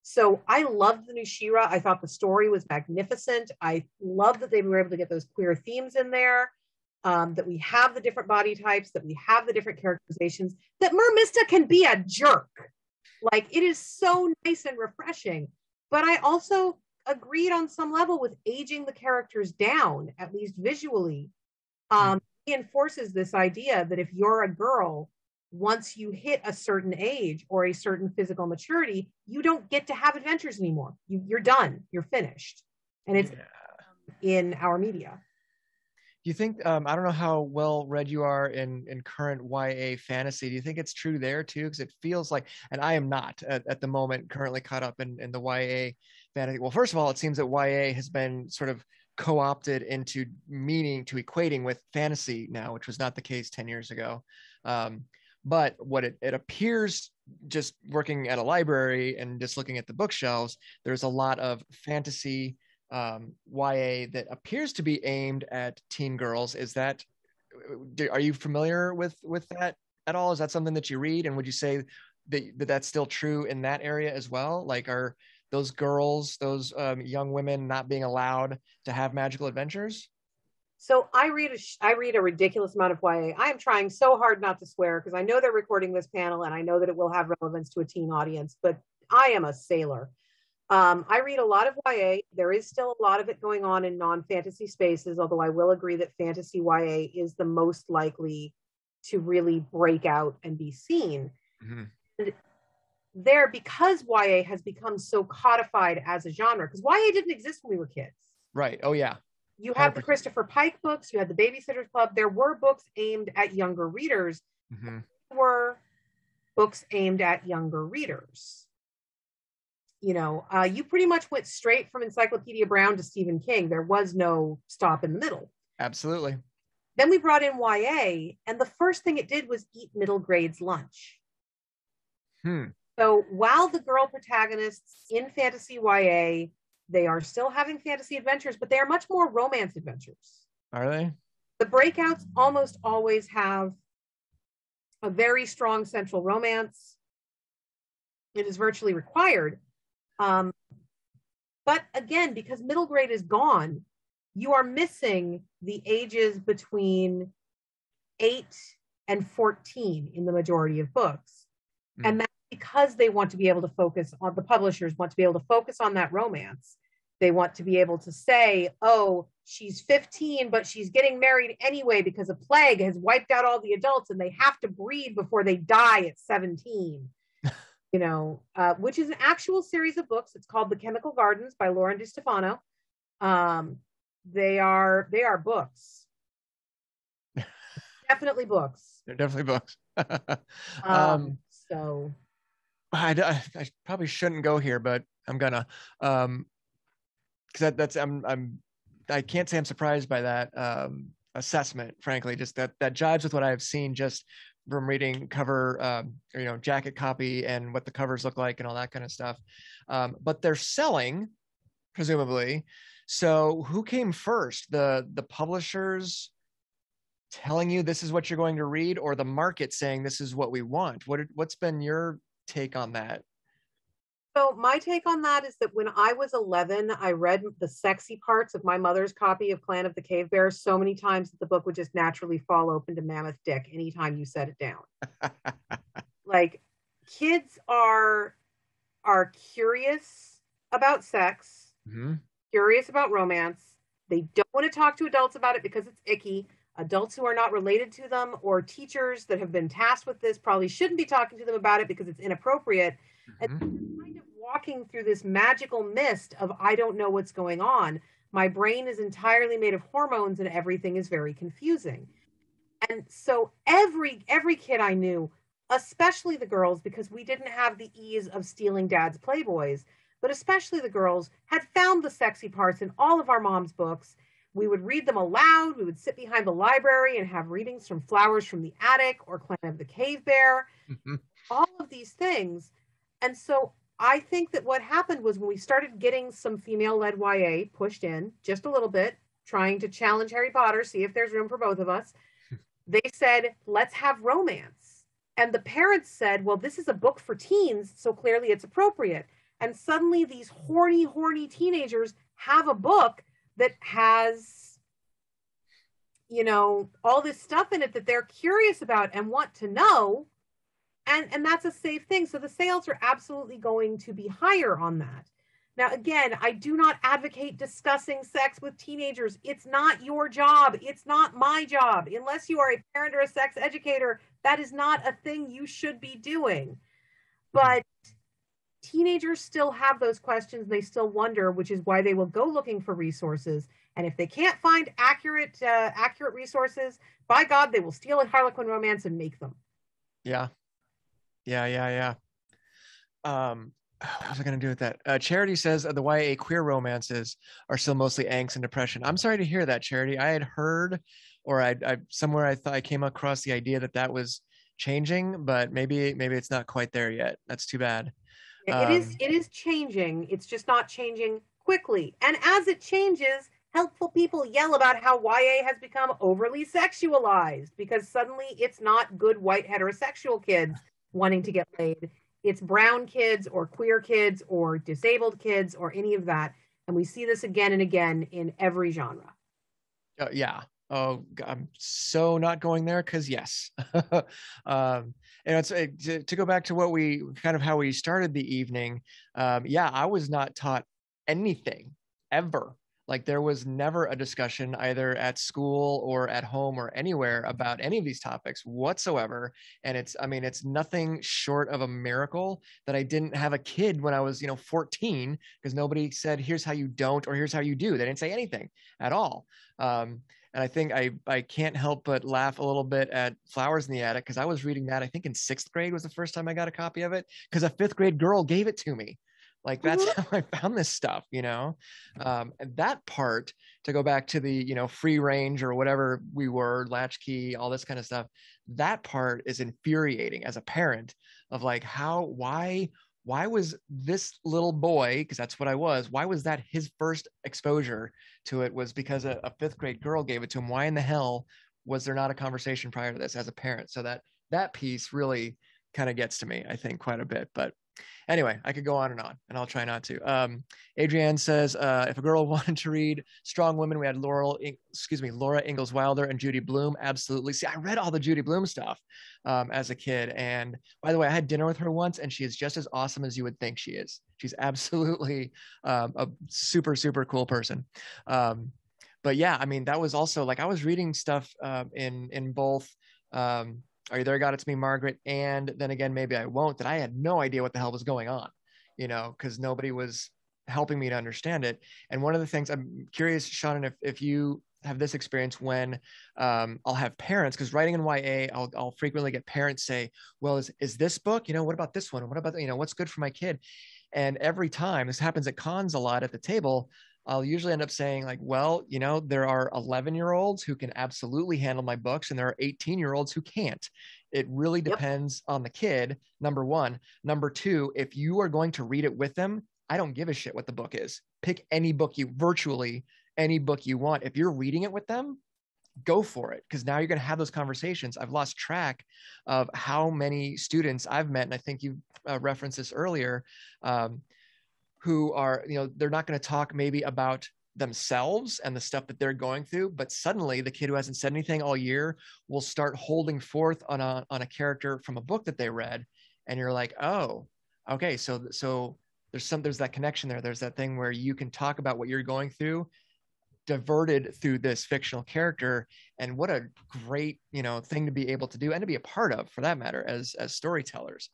So I loved the new She-Ra. I thought the story was magnificent. I love that they were able to get those queer themes in there, that we have the different body types, that we have the different characterizations, that Mermista can be a jerk. Like, it is so nice and refreshing. But I also agreed on some level with aging the characters down, at least visually, reinforces this idea that if you're a girl, once you hit a certain age or a certain physical maturity, you don't get to have adventures anymore. You're done. You're finished. And it's in our media. Do you think, I don't know how well read you are in current YA fantasy. Do you think it's true there too? Because it feels like, and I am not at the moment currently caught up in the YA fantasy. Well, first of all, it seems that YA has been sort of co-opted into equating with fantasy now, which was not the case 10 years ago. But what it appears, just working at a library and just looking at the bookshelves, there's a lot of fantasy YA that appears to be aimed at teen girls. Are you familiar with that at all? Is that something that you read? And would you say that that's still true in that area as well? Like, are those girls, those young women not being allowed to have magical adventures? So I read a ridiculous amount of YA. I am trying so hard not to swear because I know they're recording this panel and I know that it will have relevance to a teen audience, but I am a sailor. I read a lot of YA. There is still a lot of it going on in non-fantasy spaces, although I will agree that fantasy YA is the most likely to really break out and be seen. Mm-hmm. And because YA has become so codified as a genre, because YA didn't exist when we were kids. Right. Oh, yeah. You have the Christopher Pike books, you had the Babysitter's Club. There were books aimed at younger readers. Mm-hmm. There were books aimed at younger readers. You pretty much went straight from Encyclopedia Brown to Stephen King. There was no stop in the middle. Absolutely. Then we brought in YA, and the first thing it did was eat middle grade's lunch. So while the girl protagonists in fantasy YA, they are still having fantasy adventures, but they are much more romance adventures. Are they? The breakouts almost always have a very strong central romance. It is virtually required. But again, because middle grade is gone, you are missing the ages between 8 and 14 in the majority of books. And that's because they want to be able to focus on, the publishers want to be able to focus on that romance. They want to be able to say, oh, she's 15, but she's getting married anyway because a plague has wiped out all the adults and they have to breed before they die at 17. Which is an actual series of books. It's called The Chemical Gardens by Lauren DiStefano. They are books. Definitely books. They're definitely books. So I probably shouldn't go here, but I'm gonna, because I can't say I'm surprised by that assessment. Frankly, just that jives with what I've seen just from reading cover, jacket copy and what the covers look like and all that kind of stuff. But they're selling, presumably. So who came first? The publishers telling you this is what you're going to read, or the market saying this is what we want? What's been your take on that? So my take on that is that when I was 11, I read the sexy parts of my mother's copy of Clan of the Cave Bears so many times that the book would just naturally fall open to mammoth dick anytime you set it down. Like, kids are curious about sex, curious about romance. They don't want to talk to adults about it because it's icky. Adults who are not related to them or teachers that have been tasked with this probably shouldn't be talking to them about it because it's inappropriate. And kind of walking through this magical mist of, I don't know what's going on. My brain is entirely made of hormones and everything is very confusing. And so every kid I knew, especially the girls, because we didn't have the ease of stealing dad's Playboys, but especially the girls, had found the sexy parts in all of our mom's books. We would read them aloud. We would sit behind the library and have readings from Flowers from the Attic or Clan of the Cave Bear, all of these things. And so I think that what happened was when we started getting some female-led YA pushed in just a little bit, trying to challenge Harry Potter, see if there's room for both of us, they said, let's have romance. And the parents said, well, this is a book for teens, so clearly it's appropriate. And suddenly these horny teenagers have a book that has, all this stuff in it that they're curious about and want to know. And that's a safe thing. So the sales are absolutely going to be higher on that. Now, again, I do not advocate discussing sex with teenagers. It's not your job. It's not my job. Unless you are a parent or a sex educator, that is not a thing you should be doing. But teenagers still have those questions. They still wonder, which is why they will go looking for resources. And if they can't find accurate resources, by God, they will steal a Harlequin romance and make them. Yeah. What was I going to do with that? Charity says the YA queer romances are still mostly angst and depression. I'm sorry to hear that, Charity. I had heard, or I somewhere I thought I came across the idea that was changing, but maybe it's not quite there yet. That's too bad. It is changing. It's just not changing quickly. And as it changes, helpful people yell about how YA has become overly sexualized because suddenly it's not good white heterosexual kids wanting to get laid. It's brown kids or queer kids or disabled kids or any of that. And we see this again and again in every genre. Yeah. Oh, I'm so not going there because yes. And it's to go back to what we kind of how we started the evening. I was not taught anything ever. Like there was never a discussion either at school or at home or anywhere about any of these topics whatsoever. And it's nothing short of a miracle that I didn't have a kid when I was, 14, because nobody said, here's how you don't, or here's how you do. They didn't say anything at all. And I think I can't help but laugh a little bit at Flowers in the Attic, because I was reading that, I think in 6th grade was the first time I got a copy of it, because a 5th grade girl gave it to me. Like that's how I found this stuff, you know. And that part, to go back to the, you know, free range or whatever we were, latchkey, all this kind of stuff, that part is infuriating as a parent of like, why was this little boy, because that's what I was, why was that his first exposure to it was because a fifth grade girl gave it to him? Why in the hell was there not a conversation prior to this as a parent? So that piece really kind of gets to me, I think, quite a bit. But anyway, I could go on, and I'll try not to. Adrienne says, if a girl wanted to read strong women, we had Laura Ingalls Wilder and Judy Blume. Absolutely. See, I read all the Judy Blume stuff as a kid. And by the way, I had dinner with her once, and she is just as awesome as you would think she is. She's absolutely a super, super cool person. But yeah, I mean, that was also like, I was reading stuff in both Are You There, God? It's Me, Margaret, and Then Again, Maybe I Won't, that I had no idea what the hell was going on, you know, because nobody was helping me to understand it. And one of the things I'm curious, Shannon, if you have this experience when I'll have parents, because writing in YA, I'll frequently get parents say, well, is this book, you know, what about this one? What about, you know, what's good for my kid? And every time, this happens at cons a lot at the table, I'll usually end up saying like, well, you know, there are 11-year-olds who can absolutely handle my books, and there are 18-year-olds who can't. It really depends on the kid, number one. Number two, if you are going to read it with them, I don't give a shit what the book is. Pick virtually any book you want. If you're reading it with them, go for it, because now you're going to have those conversations. I've lost track of how many students I've met, and I think you referenced this earlier, who are, you know, they're not going to talk maybe about themselves and the stuff that they're going through, but suddenly the kid who hasn't said anything all year will start holding forth on a character from a book that they read, and you're like, oh, okay, so there's that connection there. There's that thing where you can talk about what you're going through, diverted through this fictional character. And what a great, you know, thing to be able to do and to be a part of, for that matter, as storytellers.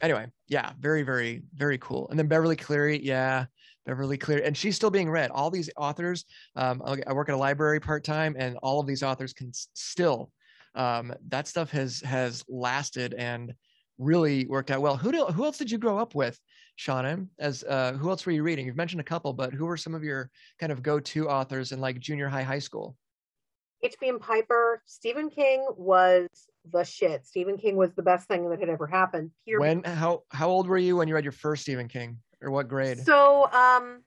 Anyway, yeah, very, very, very cool. And then Beverly Cleary, and she's still being read. All these authors, I work at a library part-time, and all of these authors can still, that stuff has lasted and really worked out well. Who else did you grow up with, Shannon? Who else were you reading? You've mentioned a couple, but who were some of your kind of go-to authors in like junior high school? H.B. and Piper. Stephen King was the shit. Stephen King was the best thing that had ever happened. How old were you when you read your first Stephen King, or what grade? So I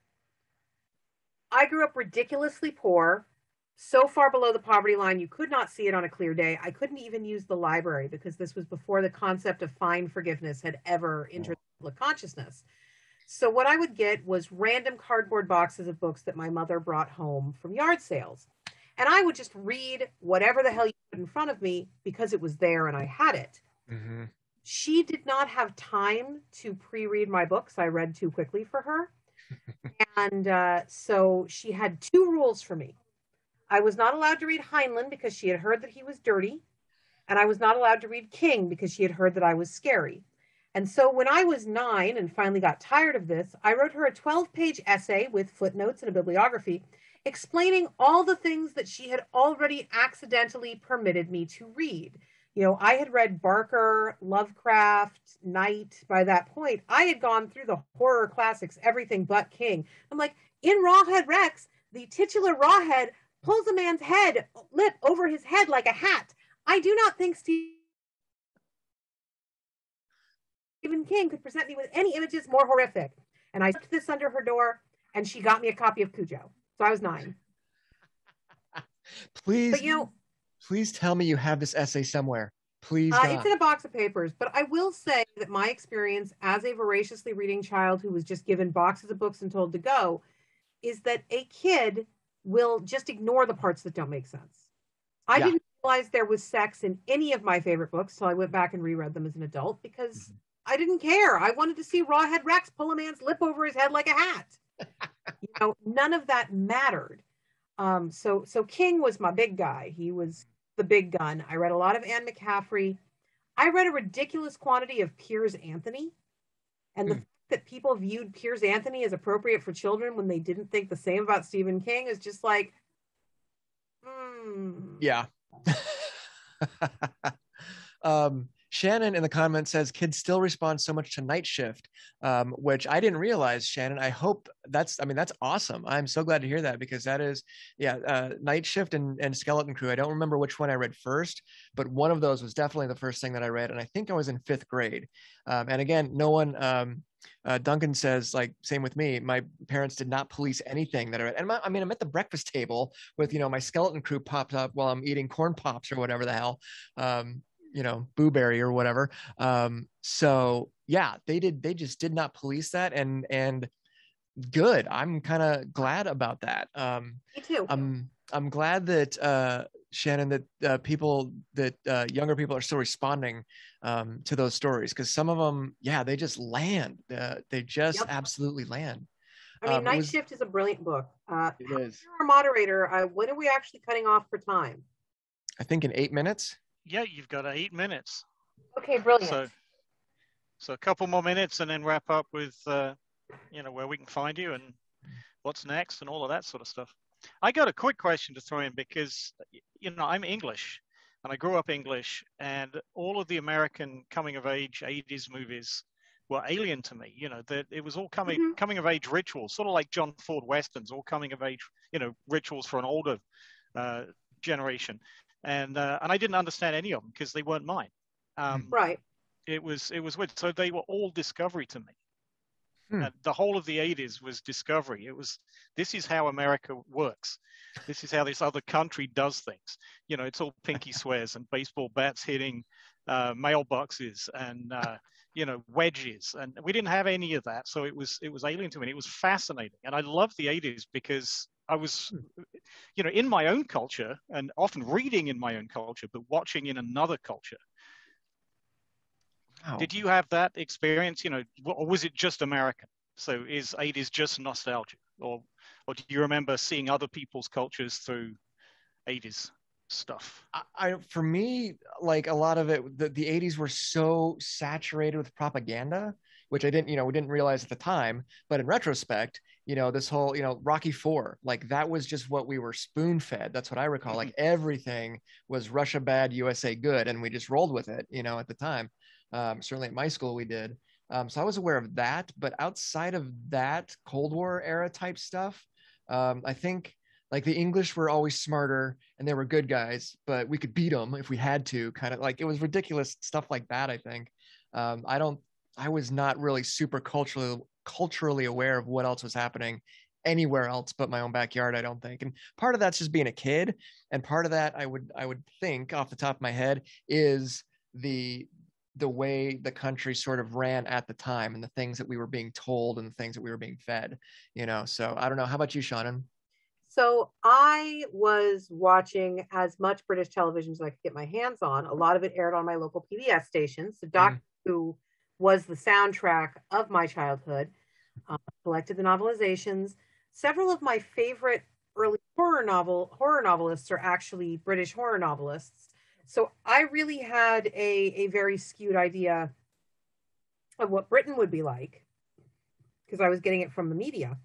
grew up ridiculously poor, so far below the poverty line you could not see it on a clear day. I couldn't even use the library, because this was before the concept of fine forgiveness had ever entered public consciousness. So what I would get was random cardboard boxes of books that my mother brought home from yard sales. And I would just read whatever the hell you put in front of me, because it was there and I had it. Mm-hmm. She did not have time to pre-read my books. I read too quickly for her. And so she had two rules for me. I was not allowed to read Heinlein because she had heard that he was dirty. And I was not allowed to read King because she had heard that I was scary. And so when I was 9 and finally got tired of this, I wrote her a 12-page essay with footnotes and a bibliography explaining all the things that she had already accidentally permitted me to read. You know, I had read Barker, Lovecraft, Night. By that point, I had gone through the horror classics, everything but King. I'm like, in Rawhead Rex, the titular Rawhead pulls a man's lip over his head like a hat. I do not think Stephen King could present me with any images more horrific. And I put this under her door, and she got me a copy of Cujo. So I was 9. Please tell me you have this essay somewhere. Please, God. It's in a box of papers. But I will say that my experience as a voraciously reading child who was just given boxes of books and told to go is that a kid will just ignore the parts that don't make sense. I didn't realize there was sex in any of my favorite books till I went back and reread them as an adult, because I didn't care. I wanted to see Rawhead Rex pull a man's lip over his head like a hat. You know, none of that mattered. So King was my big guy. He was the big gun. I read a lot of Anne McCaffrey. I read a ridiculous quantity of Piers Anthony. And the fact that people viewed Piers Anthony as appropriate for children when they didn't think the same about Stephen King is just like, Yeah. Shannon in the comments says kids still respond so much to Night Shift, which I didn't realize, Shannon. I hope that's awesome. I'm so glad to hear that, because that is, Night Shift and Skeleton Crew. I don't remember which one I read first, but one of those was definitely the first thing that I read. And I think I was in 5th grade. And again, no one, Duncan says, like, same with me. My parents did not police anything that I read. And I'm at the breakfast table with, my Skeleton Crew popped up while I'm eating corn pops or whatever the hell. Booberry or whatever. So yeah, they just did not police that, and good. I'm kind of glad about that. Me too. I'm glad that Shannon, that younger people are still responding to those stories, because some of them, they just land. They just absolutely land. I mean, Night Shift is a brilliant book. It is. Our moderator, when are we actually cutting off for time? I think in 8 minutes. Yeah, you've got 8 minutes. Okay, brilliant. So a couple more minutes and then wrap up with, where we can find you and what's next and all of that sort of stuff. I got a quick question to throw in because, I'm English and I grew up English, and all of the American coming of age 80s movies were alien to me. That it was all coming of age rituals, sort of like John Ford Westerns, all coming of age, rituals for an older generation. And I didn't understand any of them because they weren't mine. Right. It was weird. So they were all discovery to me. The whole of the 80s was discovery. This is how America works. This is how this other country does things. It's all pinky swears and baseball bats hitting mailboxes and wedges, and we didn't have any of that. So it was alien to me. It was fascinating, and I loved the 80s because I was, in my own culture, and often reading in my own culture, but watching in another culture. Wow. Did you have that experience, or was it just American? So is 80s just nostalgia, or do you remember seeing other people's cultures through 80s stuff? For me, like a lot of it, the 80s were so saturated with propaganda, which we didn't realize at the time, but in retrospect, this whole, Rocky IV, like that was just what we were spoon fed. That's what I recall. Like everything was Russia bad, USA good. And we just rolled with it, at the time. Certainly at my school we did. So I was aware of that, but outside of that Cold War era type stuff, I think like the English were always smarter and they were good guys, but we could beat them if we had to, kind of like it was ridiculous stuff like that. I think, I was not really super culturally aware of what else was happening anywhere else but my own backyard, I don't think. And part of that's just being a kid. And part of that I would think off the top of my head is the way the country sort of ran at the time and the things that we were being told and the things that we were being fed, so I don't know. How about you, Shannon? So I was watching as much British television as I could get my hands on. A lot of it aired on my local PBS stations. So Doctor Who was the soundtrack of my childhood. Collected the novelizations. Several of my favorite early horror novelists are actually British horror novelists. So I really had a very skewed idea of what Britain would be like because I was getting it from the media.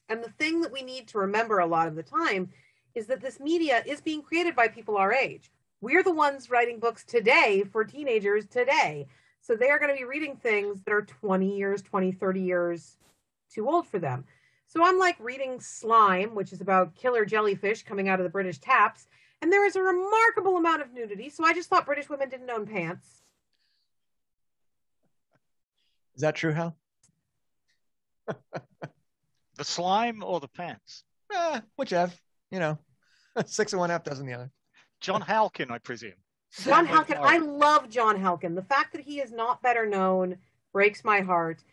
And the thing that we need to remember a lot of the time is that this media is being created by people our age. We're the ones writing books today for teenagers today. So they are going to be reading things that are 20 years, 20, 30 years too old for them. So I'm like reading Slime, which is about killer jellyfish coming out of the British taps. And there is a remarkable amount of nudity. So I just thought British women didn't own pants. Is that true, Hal? The slime or the pants? Whichever, 6 of one, half dozen the other. John Halkin, I presume. John Halkin. I love John Halkin. The fact that he is not better known breaks my heart.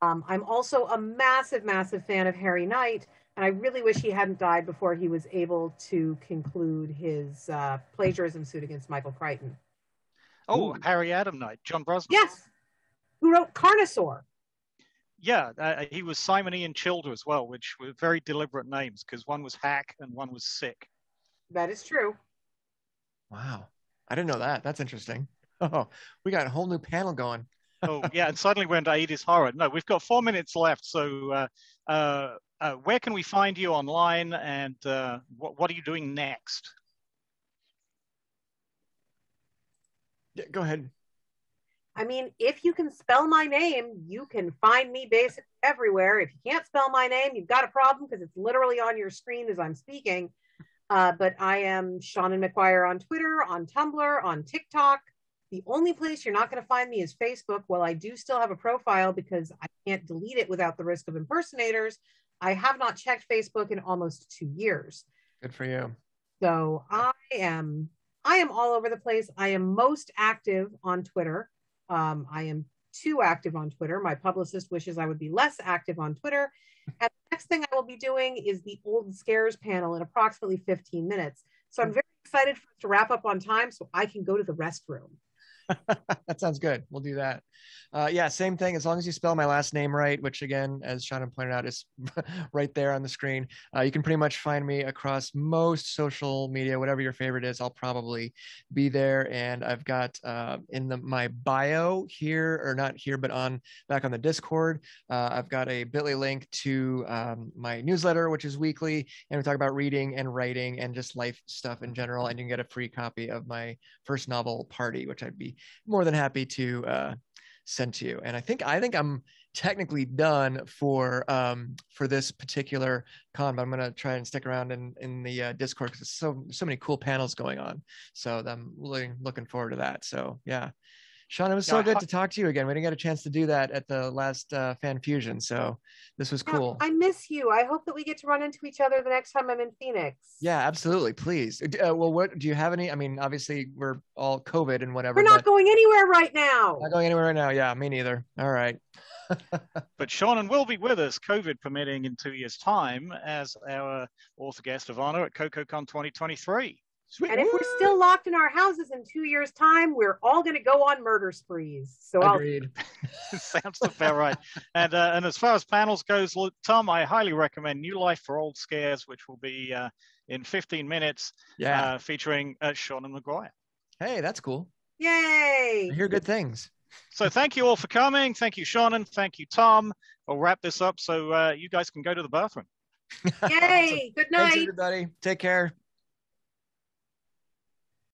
I'm also a massive, massive fan of Harry Knight, and I really wish he hadn't died before he was able to conclude his plagiarism suit against Michael Crichton. Oh, Harry Adam Knight, John Brosnan. Yes, who wrote Carnosaur. Yeah, he was Simon Ian Childer as well, which were very deliberate names because one was Hack and one was Sick. That is true. Wow. I didn't know that. That's interesting. Oh, we got a whole new panel going. Oh, yeah, and suddenly we're into 80s horror. No, we've got 4 minutes left. So where can we find you online, and what are you doing next? Yeah, go ahead. I mean, if you can spell my name, you can find me basically everywhere. If you can't spell my name, you've got a problem because it's literally on your screen as I'm speaking. But I am Seanan McGuire on Twitter, on Tumblr, on TikTok. The only place you're not going to find me is Facebook. While I do still have a profile because I can't delete it without the risk of impersonators, I have not checked Facebook in almost 2 years. Good for you. So I am all over the place. I am most active on Twitter. I am too active on Twitter. My publicist wishes I would be less active on Twitter. And the next thing I will be doing is the Old Scares panel in approximately 15 minutes. So I'm very excited for us to wrap up on time so I can go to the restroom. That sounds good. We'll do that. Yeah, same thing. As long as you spell my last name right, which again, as Seanan pointed out, is right there on the screen. You can pretty much find me across most social media, whatever your favorite is. I'll probably be there. And I've got in my bio here, or not here, but back on the Discord, I've got a bit.ly link to my newsletter, which is weekly, and we talk about reading and writing and just life stuff in general. And you can get a free copy of my first novel, Party, which I'd be more than happy to send to you. And I think I'm technically done for this particular con, but I'm gonna try and stick around in the Discord because there's so many cool panels going on. So I'm really looking forward to that. So yeah. Sean, it was so good to talk to you again. We didn't get a chance to do that at the last Fan Fusion, so this was cool. I miss you. I hope that we get to run into each other the next time I'm in Phoenix. Yeah, absolutely. Please. Well, what do you have any? I mean, obviously we're all COVID and whatever. We're not going anywhere right now. Not going anywhere right now. Yeah, me neither. All right. But Seanan will be with us, COVID permitting, in 2 years' time as our author guest of honor at CoKoCon 2023. Sweet. And if we're still locked in our houses in 2 years' time, we're all going to go on murder sprees. So agreed. Sounds about right. And as far as panels goes, Tom, I highly recommend New Life for Old Scares, which will be in 15 minutes, featuring Seanan McGuire. Hey, that's cool. Yay! I hear good things. So thank you all for coming. Thank you, Seanan. Thank you, Tom. We'll wrap this up so you guys can go to the bathroom. Yay! Good night. Thanks, everybody. Take care.